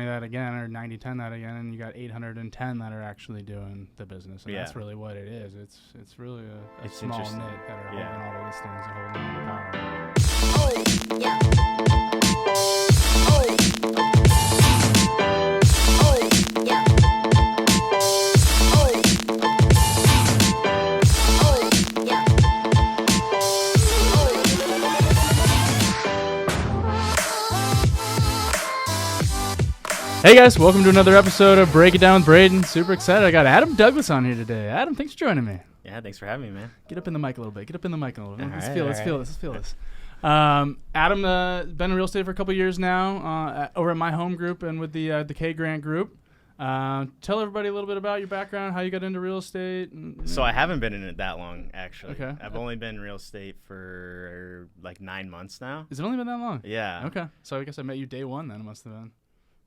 that again, or 90-10 that again, and you got 810 that are actually doing the business, and that's really what it is. It's really a small knit that are holding all the listings and holding all the power. Oh, yeah. Hey guys, welcome to another episode of Break It Down with Braydon. Super excited. I got Adam Douglas on here today. Adam, thanks for joining me. Yeah, thanks for having me, man. Get up in the mic a little bit. Let's feel this. Adam, been in real estate for a couple years now, over at My Home Group and with the K Grant Group. Tell everybody a little bit about your background, how you got into real estate. So I haven't been in it that long, actually. Okay. I've only been in real estate for like 9 months now. Has it only been that long? Yeah. Okay. So I guess I met you day one then, it must have been.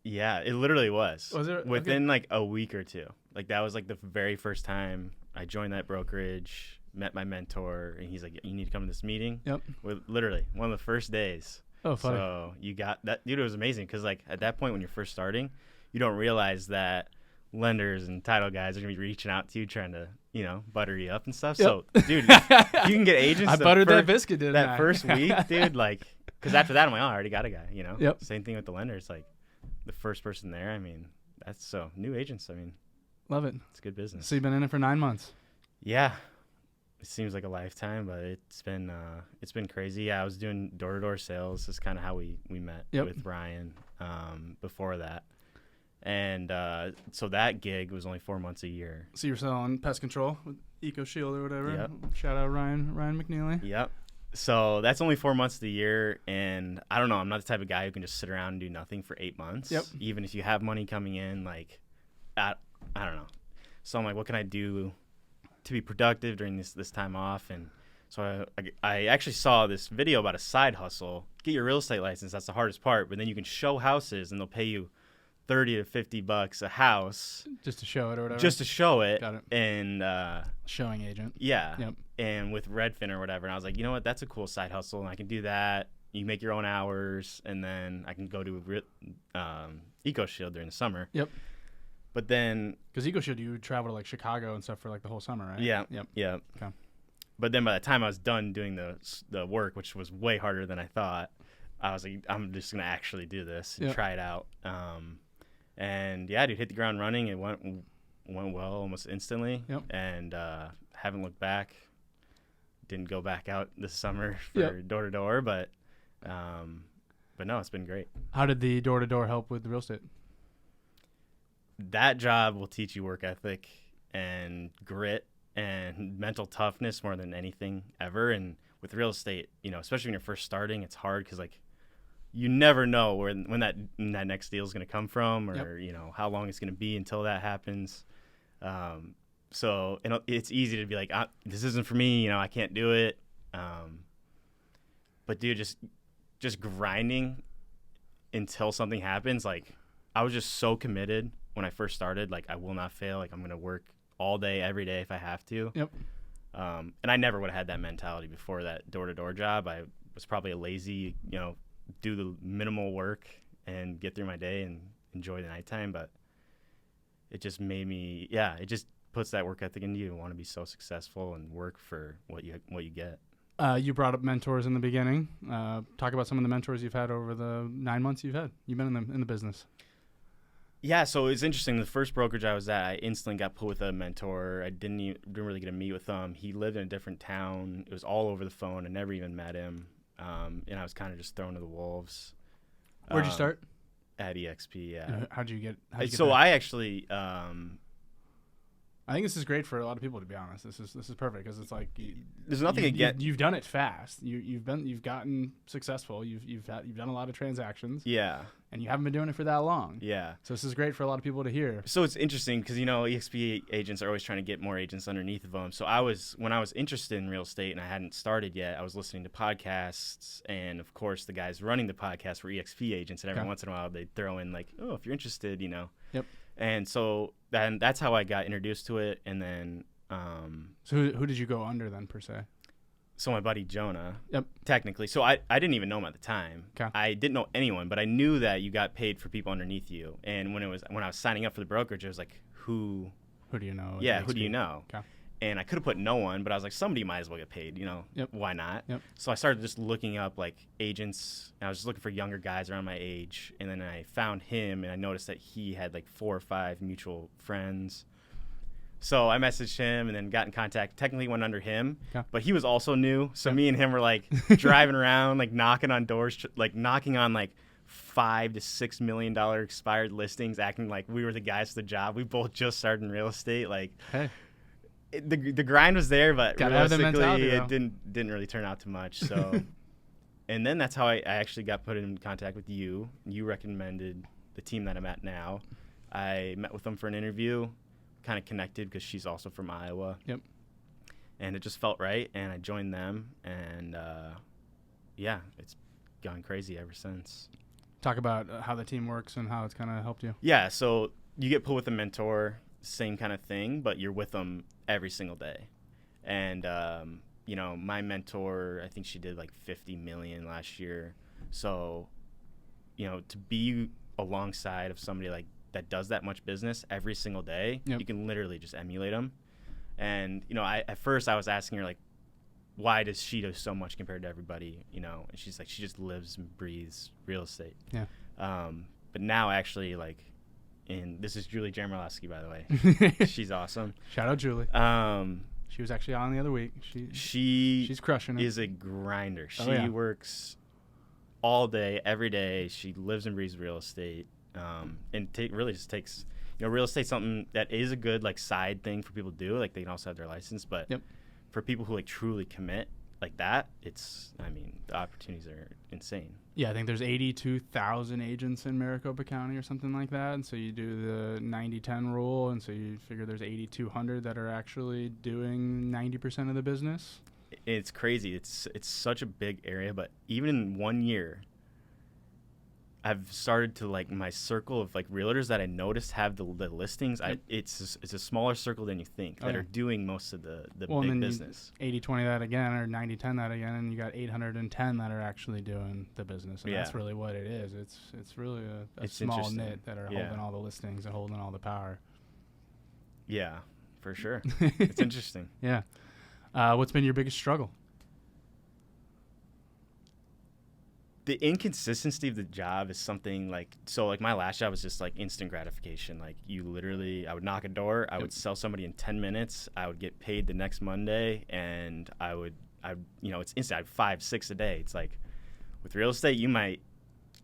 Yeah, it literally was. Was it? Within like a week or two. Like that was like the very first time I joined that brokerage, met my mentor, and he's like, you need to come to this meeting. Yep. Literally, one of the first days. Oh, funny. So you got that. Dude, it was amazing because like at that point when you're first starting, you don't realize that lenders and title guys are going to be reaching out to you trying to, butter you up and stuff. Yep. So, dude, if you can get agents. I buttered that biscuit, didn't I? That first week, dude, like, because after that, I'm like, oh, I already got a guy, Yep. Same thing with the lenders, like. The first person there, I mean, that's so new agents. I mean, love it. It's good business. So you've been in it for 9 months. Yeah, it seems like a lifetime, but it's been crazy. Yeah, I was doing door-to-door sales. That's kind of how we met with Ryan before that, and so that gig was only 4 months a year. So you were selling pest control with Eco Shield or whatever. Yep. Shout out Ryan McNeely. Yep. So that's only 4 months of the year, and I don't know. I'm not the type of guy who can just sit around and do nothing for 8 months. Yep. Even if you have money coming in, like, I don't know. So I'm like, what can I do to be productive during this time off? And so I actually saw this video about a side hustle. Get your real estate license. That's the hardest part. But then you can show houses, and they'll pay you $30 to $50 a house just to show it or whatever. Just to show it. Got it. And showing agent. Yeah. Yep. And with Redfin or whatever, and I was like, you know what? That's a cool side hustle, and I can do that. You make your own hours, and then I can go to Eco Shield during the summer. Yep. But then, because Eco Shield, you would travel to like Chicago and stuff for like the whole summer, right? Yeah. Yep. Yeah. Okay. But then by the time I was done doing the work, which was way harder than I thought, I was like, I'm just gonna actually do this and try it out. And yeah, dude, hit the ground running. It went well almost instantly. Yep. And haven't looked back. Didn't go back out this summer for door to door, but no, it's been great. How did the door to door help with the real estate? That job will teach you work ethic and grit and mental toughness more than anything ever. And with real estate, especially when you're first starting, it's hard because like you never know when that next deal is going to come from, or how long it's going to be until that happens. So it's easy to be like, this isn't for me, I can't do it. But dude, just grinding until something happens. Like I was just so committed when I first started. Like I will not fail. Like I'm going to work all day, every day if I have to. Yep. And I never would have had that mentality before that door-to-door job. I was probably a lazy, do the minimal work and get through my day and enjoy the nighttime. But it just made me, it just puts that work ethic into you. You want to be so successful and work for what you get. You brought up mentors in the beginning. Talk about some of the mentors you've had over the 9 months you've been in the business. Yeah, so it's interesting. The first brokerage I was at, I instantly got put with a mentor. I didn't really get to meet with him. He lived in a different town. It was all over the phone. I never even met him. And I was kind of just thrown to the wolves. Where'd you start? At EXP, yeah. How'd you get so I actually I think this is great for a lot of people, to be honest. This is perfect because it's like there's nothing against. You've done it fast. You've gotten successful. You've done a lot of transactions. Yeah. And you haven't been doing it for that long. Yeah. So this is great for a lot of people to hear. So it's interesting because EXP agents are always trying to get more agents underneath of them. So when I was interested in real estate and I hadn't started yet, I was listening to podcasts, and of course the guys running the podcast were EXP agents, and every once in a while they'd throw in like, oh, if you're interested, Yep. And so that's how I got introduced to it. And then so who did you go under then, per se? So my buddy Jonah, Yep. technically. So I didn't even know him at the time. Okay. I didn't know anyone, but I knew that you got paid for people underneath you. And when I was signing up for the brokerage, I was like, who do you know? Yeah, who do you know? Okay. And I could have put no one, but I was like, somebody might as well get paid, Yep. Why not? Yep. So I started just looking up like agents, and I was just looking for younger guys around my age. And then I found him, and I noticed that he had like 4 or 5 mutual friends. So I messaged him and then got in contact. Technically went under him, but he was also new. So me and him were like driving around, like knocking on doors, like knocking on like $5 to $6 million expired listings, acting like we were the guys for the job. We both just started in real estate. Like, hey. The grind was there, but realistically, it though. didn't really turn out too much. So, and then that's how I actually got put in contact with you. You recommended the team that I'm at now. I met with them for an interview, kind of connected because she's also from Iowa. Yep. And it just felt right, and I joined them, and yeah, it's gone crazy ever since. Talk about how the team works and how it's kind of helped you. Yeah, so you get put with a mentor, same kind of thing, but you're with them every single day. And my mentor, I think she did like 50 million last year. So to be alongside of somebody like that does that much business every single day, yep. You can literally just emulate them. And at first I was asking her like, why does she do so much compared to everybody? And she's like, she just lives and breathes real estate. Yeah. But now actually and this is Julie Jamerlowski, by the way. She's awesome. Shout out Julie. She was actually on the other week. She's crushing it. Is a grinder. She works all day, every day. She lives and breathes real estate. And really just takes, real estate's something that is a good side thing for people to do. Like they can also have their license, but yep. For people who truly commit like that, the opportunities are insane. Yeah, I think there's 82,000 agents in Maricopa County or something like that. And so you do the 90-10 rule. And so you figure there's 8,200 that are actually doing 90% of the business. It's crazy. It's such a big area. But even in 1 year, I've started to my circle of realtors that I noticed have the listings. Yep. It's a smaller circle than you think that are doing most of the big business. 80-20 that again, or 90-10 that again, and you got 810 that are actually doing the business, and that's really what it is. It's really a small knit that are holding all the listings and holding all the power. Yeah, for sure. It's interesting. Yeah. What's been your biggest struggle? The inconsistency of the job is something my last job was just instant gratification. You literally, I would knock a door, I would sell somebody in 10 minutes, I would get paid the next Monday, and it's instant. I have 5, 6 a day. It's with real estate, you might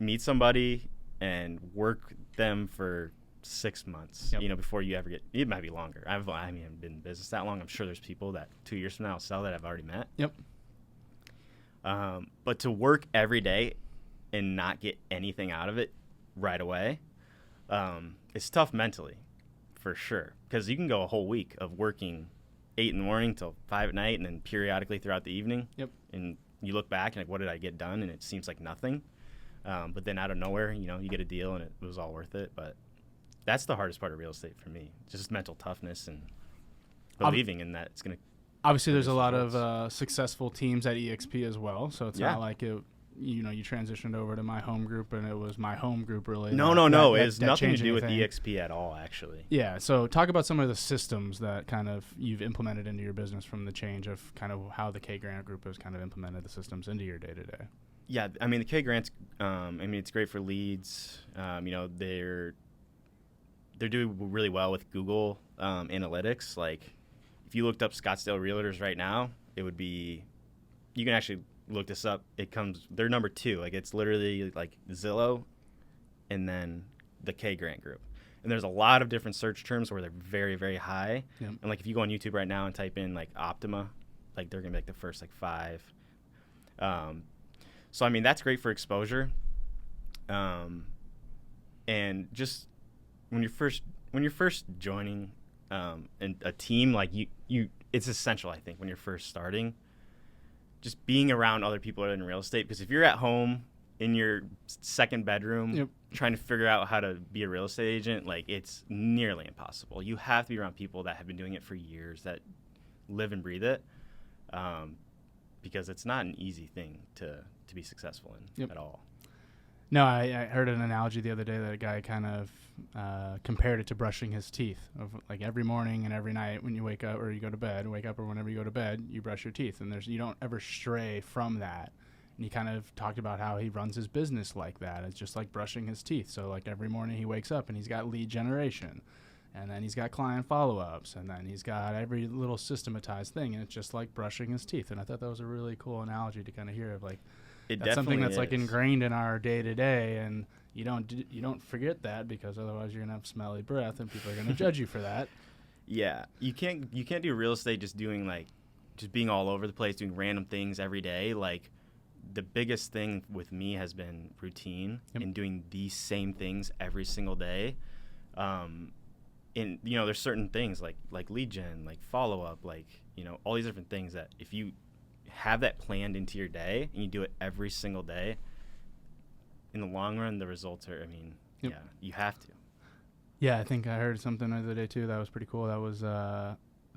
meet somebody and work them for 6 months, before you ever it might be longer. I've been in business that long. I'm sure there's people that 2 years from now will sell that I've already met. Yep. But to work every day and not get anything out of it right away, it's tough mentally, for sure. Because you can go a whole week of working 8 in the morning till 5 at night, and then periodically throughout the evening. Yep. And you look back and what did I get done? And it seems like nothing. But then out of nowhere, you get a deal and it was all worth it. But that's the hardest part of real estate for me, just mental toughness and believing in that it's going to. Obviously, there's a lot of successful teams at EXP as well, so it's not like you transitioned over to my home group and it was my home group really. No. It has nothing to do with EXP at all, actually. Yeah, so talk about some of the systems that kind of you've implemented into your business from the change of kind of how the K Grant Group has kind of implemented the systems into your day-to-day. Yeah, the K Grants, it's great for leads. They're doing really well with Google Analytics. If you looked up Scottsdale Realtors right now, it would be, you can actually look this up. They're number 2. It's literally Zillow and then the K Grant Group. And there's a lot of different search terms where they're very, very high. Yep. And if you go on YouTube right now and type in Optima, they're going to be the first 5. So that's great for exposure. And just when you're first joining and a team, it's essential, I think, when you're first starting, just being around other people in real estate. Because if you're at home in your second bedroom trying to figure out how to be a real estate agent, it's nearly impossible. You have to be around people that have been doing it for years, that live and breathe it. because it's not an easy thing to be successful in at all. No, I heard an analogy the other day that a guy kind of compared it to brushing his teeth. Of like every morning and every night when you wake up or you go to bed, wake up or whenever you go to bed, you brush your teeth, and you don't ever stray from that. And he kind of talked about how he runs his business like that. It's just like brushing his teeth. So like every morning he wakes up and he's got lead generation, and then he's got client follow-ups, and then he's got every little systematized thing, and it's just like brushing his teeth. And I thought that was a really cool analogy to kind of hear of like, that's something that's like ingrained in our day to day, and you don't forget that, because otherwise you're gonna have smelly breath and people are gonna judge you for that. Yeah, you can't do real estate just being all over the place, doing random things every day. Like the biggest thing with me has been routine and doing these same things every single day. And there's certain things like lead gen, like follow up, like all these different things that if you have that planned into your day and you do it every single day, in the long run the results are, you have to. Yeah, I think I heard something the other day too that was pretty cool. That was the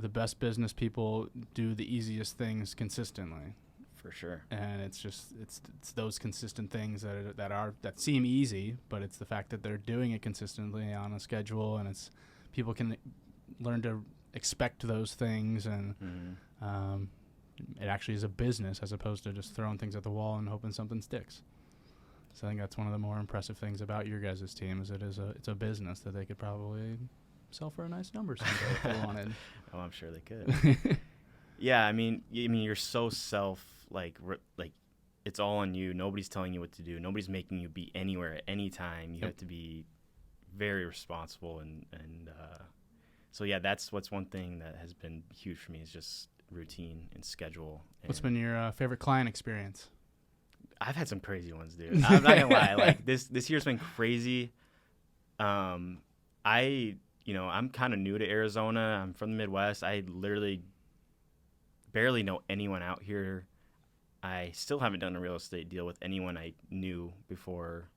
best business people do the easiest things consistently. For sure. And it's those consistent things that seem easy, but it's the fact that they're doing it consistently on a schedule, and it's people can learn to expect those things, and it actually is a business as opposed to just throwing things at the wall and hoping something sticks. So I think that's one of the more impressive things about your guys' team is it's a business that they could probably sell for a nice number someday if they wanted. Oh, I'm sure they could. Yeah, I mean, you're so like it's all on you. Nobody's telling you what to do. Nobody's making you be anywhere at any time. You have to be very responsible, and so yeah, that's what's one thing that has been huge for me is just routine and schedule. What's been your favorite client experience? I've had some crazy ones, dude. I'm not gonna lie. Like this year's been crazy. I'm kind of new to Arizona. I'm from the Midwest. I literally barely know anyone out here. I still haven't done a real estate deal with anyone I knew before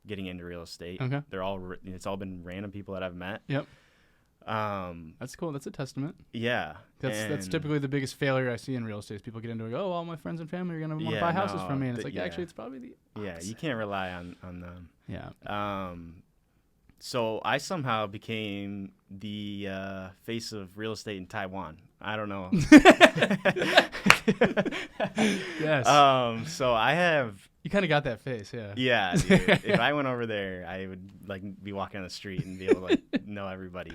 getting into real estate. Okay. It's all been random people that I've met. Yep. That's cool. That's a testament. Yeah. That's typically the biggest failure I see in real estate. Is people get into it, all my friends and family are going to want to buy houses from me. And it's like, actually, it's probably the opposite. Yeah, you can't rely on them. Yeah. So I somehow became the face of real estate in Taiwan. I don't know. Yes. So I have. You kind of got that face, yeah. Yeah, dude. If I went over there, I would be walking on the street and be able to know everybody.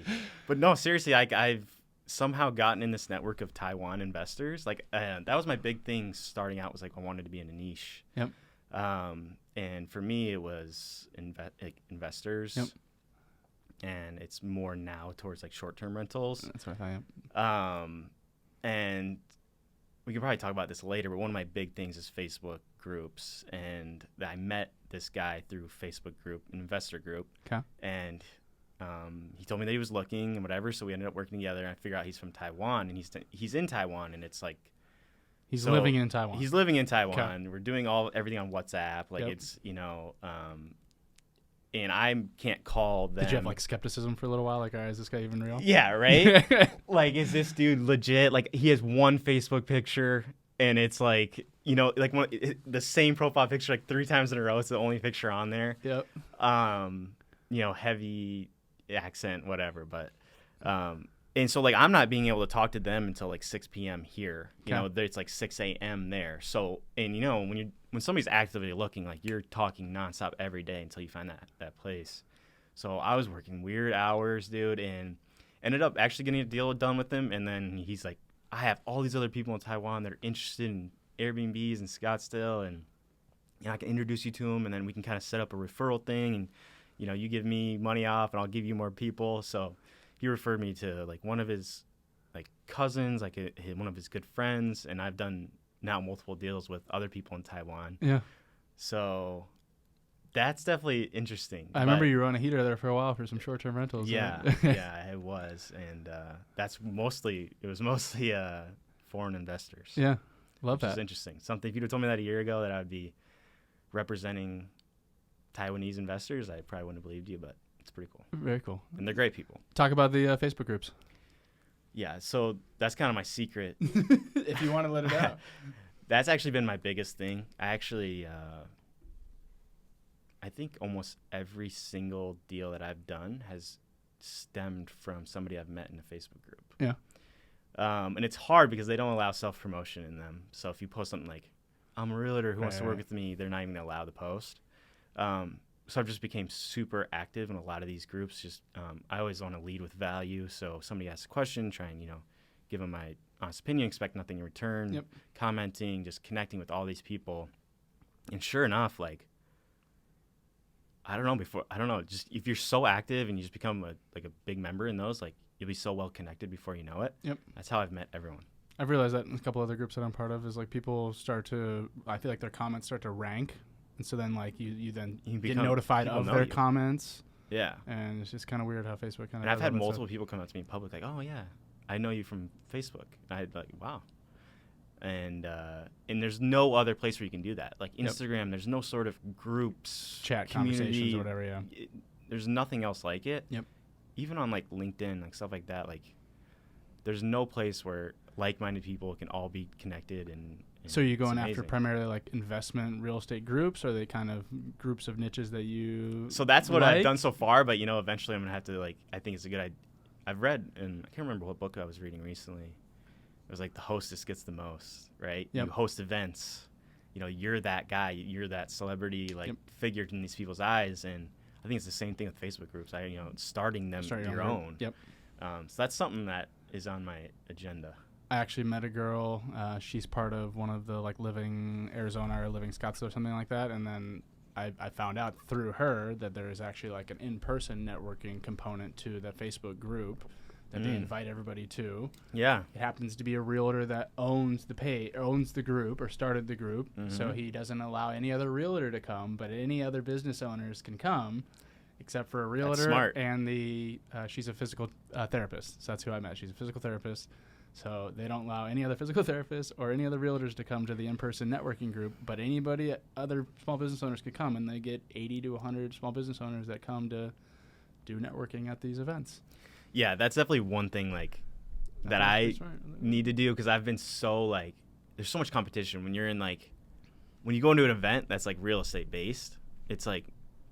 But no, seriously, I've somehow gotten in this network of Taiwan investors. That was my big thing starting out. Was I wanted to be in a niche. Yep. And for me, it was investors. Yep. And it's more now towards short-term rentals. That's what I am. And we can probably talk about this later, but one of my big things is Facebook groups. And I met this guy through Facebook group, an investor group. Okay. And he told me that he was looking and whatever, so we ended up working together. And I figured out he's from Taiwan, and he's in Taiwan, and it's like he's living in Taiwan. He's living in Taiwan. Okay. We're doing everything on WhatsApp. It's and I can't call them. Did you have skepticism for a little while? Is this guy even real? Yeah, right? Is this dude legit? He has one Facebook picture, and it's the same profile picture 3 times in a row. It's the only picture on there. Yep. Heavy accent, whatever. But and so I'm not being able to talk to them until 6 p.m. here. It's 6 a.m. there. So when somebody's actively looking, you're talking nonstop every day until you find that place. So I was working weird hours, dude, and ended up actually getting a deal done with him. And then he's like, I have all these other people in Taiwan that are interested in Airbnbs in Scottsdale, and I can introduce you to them, and then we can kind of set up a referral thing, and you give me money off, and I'll give you more people. So he referred me to one of his cousins, one of his good friends, and I've done now multiple deals with other people in Taiwan. Yeah. So that's definitely interesting. I remember you were on a heater there for a while for some short-term rentals. Yeah, yeah, it was, and it was mostly foreign investors. Yeah, love that. Which is interesting. Something if you'd have told me that a year ago that I would be representing Taiwanese investors, I probably wouldn't have believed you, but it's pretty cool. Very cool. And they're great people. Talk about the Facebook groups. Yeah, so that's kind of my secret. If you want to let it out. That's actually been my biggest thing. I think almost every single deal that I've done has stemmed from somebody I've met in a Facebook group. Yeah. And it's hard because they don't allow self-promotion in them. So if you post something like, I'm a realtor who wants to work with me, they're not even going to allow the post. So I've just became super active in a lot of these groups. Just I always want to lead with value. So if somebody asks a question, try and, give them my honest opinion, expect nothing in return, Yep. commenting, just connecting with all these people. And sure enough, like, I don't know, just if you're so active and you just become a big member in those, like, you'll be so well connected before you know it. Yep. That's how I've met everyone. I've realized that in a couple other groups that I'm part of is like people I feel like their comments start to rank. And so then like you get notified of their comments. Yeah. And it's just kind of weird how Facebook kind of. And I've had multiple people come up to me in public like, oh yeah, I know you from Facebook. I'd like, wow. And there's no other place where you can do that. Like Instagram, there's no sort of groups, chat community, conversations or whatever. Yeah. There's nothing else like it. Yep. Even on like LinkedIn, like stuff like that, like there's no place where like-minded people can all be connected and so you're going after primarily like investment real estate groups, or are they kind of groups of niches that you So that's what I've done so far, but eventually I'm gonna have to I think it's a good idea. I've read, and I can't remember what book I was reading recently. It was like the hostess gets the most, right? Yep. You host events, you're that guy, you're that celebrity figure in these people's eyes, and I think it's the same thing with Facebook groups. Starting them your own. Yep. So that's something that is on my agenda. I actually met a girl. She's part of one of the living Arizona or living Scottsdale or something like that. And then I found out through her that there is actually like an in-person networking component to that Facebook group that they invite everybody to. Yeah. It happens to be a realtor that owns the group or started the group. Mm-hmm. So he doesn't allow any other realtor to come, but any other business owners can come. Except for a realtor. That's smart. And she's a physical therapist. So that's who I met. She's a physical therapist. So they don't allow any other physical therapists or any other realtors to come to the in-person networking group, but other small business owners could come, and they get 80 to 100 small business owners that come to do networking at these events. Yeah, that's definitely one thing that I need to do, because I've been so there's so much competition when you're in when you go into an event that's real estate based. It's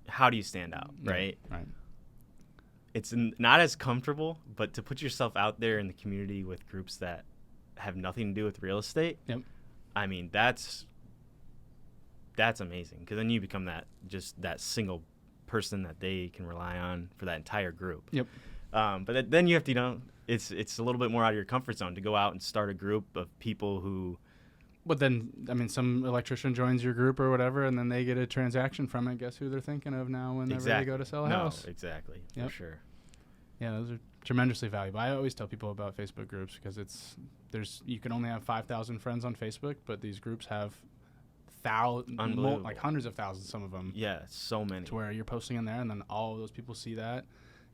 how do you stand out, right? Right. It's not as comfortable, but to put yourself out there in the community with groups that have nothing to do with real estate, yep. I mean, that's amazing, because then you become that single person that they can rely on for that entire group. Yep. But then you have to, it's a little bit more out of your comfort zone to go out and start a group of people who. But then, I mean, some electrician joins your group or whatever, and then they get a transaction from it. Guess who they're thinking of now whenever they go to sell a house? Exactly. Yep. For sure. Yeah, those are tremendously valuable. I always tell people about Facebook groups because you can only have 5,000 friends on Facebook, but these groups have hundreds of thousands, some of them. Yeah, so many. To where you're posting in there, and then all of those people see that.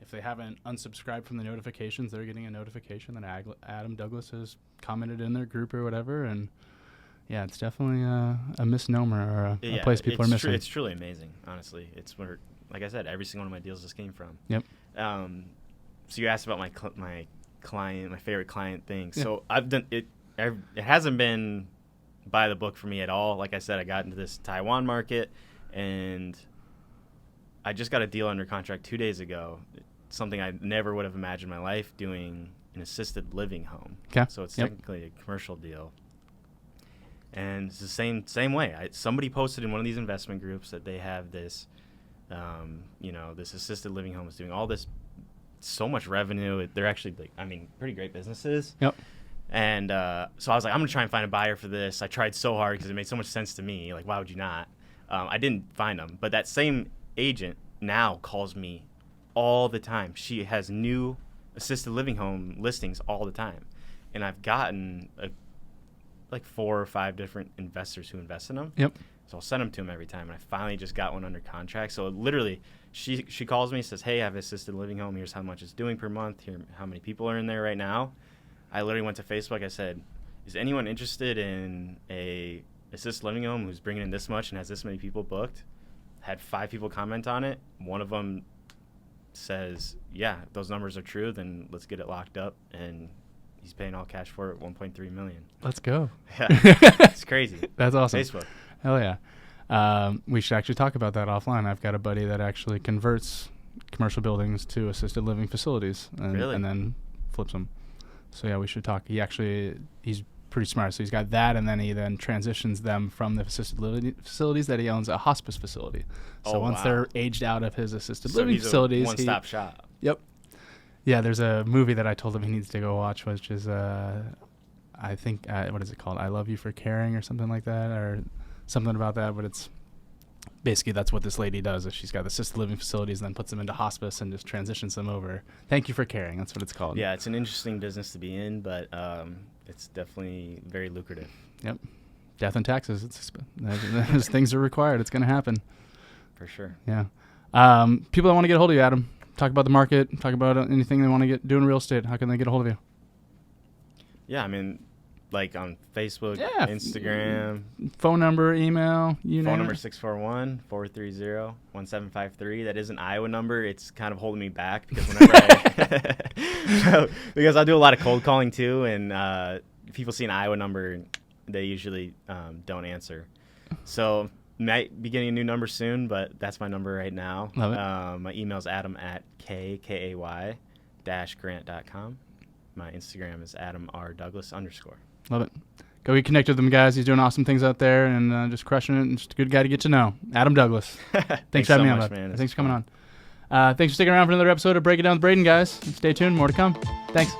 If they haven't unsubscribed from the notifications, they're getting a notification that Adam Douglas has commented in their group or whatever, and. Yeah, it's definitely a misnomer or a place people are missing. It's truly amazing, honestly. It's where, like I said, every single one of my deals just came from. Yep. So you asked about my client, my favorite client thing. Yeah. So I've done it. It hasn't been by the book for me at all. Like I said, I got into this Taiwan market, and I just got a deal under contract 2 days ago. Something I never would have imagined in my life, doing an assisted living home. Okay. So it's technically a commercial deal. And it's the same way. Somebody posted in one of these investment groups that they have this, this assisted living home is doing all this, so much revenue. They're actually pretty great businesses. Yep. And so I was like, I'm gonna try and find a buyer for this. I tried so hard because it made so much sense to me. Why would you not? I didn't find them, but that same agent now calls me all the time. She has new assisted living home listings all the time, and I've gotten 4 or 5 different investors who invest in them. Yep. So I'll send them to them every time, and I finally just got one under contract. So literally, she calls me, says, "Hey, I have an assisted living home. Here's how much it's doing per month. Here, how many people are in there right now." I literally went to Facebook. I said, "Is anyone interested in a assisted living home who's bringing in this much and has this many people booked?" Had 5 people comment on it. One of them says, "Yeah, if those numbers are true, then let's get it locked up and he's paying all cash for it, $1.3 million. Let's go. Yeah, it's crazy. That's awesome. Facebook. Hell yeah. We should actually talk about that offline. I've got a buddy that actually converts commercial buildings to assisted living facilities and then flips them. So yeah, we should talk. He's pretty smart. So he's got that, and then he transitions them from the assisted living facilities that he owns a hospice facility. So once they're aged out of his assisted living facilities, one-stop shop. Yep. Yeah, there's a movie that I told him he needs to go watch, which is I think what is it called? I Love You for Caring or something like that, or something about that. But it's basically that's what this lady does. Is she's got assisted living facilities and then puts them into hospice and just transitions them over. Thank you for caring. That's what it's called. Yeah, it's an interesting business to be in, but it's definitely very lucrative. Yep. Death and taxes. Those things are required. It's going to happen. For sure. Yeah. People that want to get a hold of you, Adam, talk about the market, talk about anything they want to do in real estate. How can they get a hold of you? Yeah, I mean, like on Facebook, Instagram. Phone number, email, Phone number 641-430-1753. That is an Iowa number. It's kind of holding me back because because I do a lot of cold calling too, and people see an Iowa number, they usually don't answer. So might be getting a new number soon, but that's my number right now. Love it. My email is adam@kay-grant.com. My Instagram is AdamRDouglas_. Love it. Go get connected with them, guys. He's doing awesome things out there and just crushing it. And just a good guy to get to know. Adam Douglas. Thanks for having me on, man. Thanks for coming on. Thanks for sticking around for another episode of Break It Down with Braydon, guys. Stay tuned. More to come. Thanks.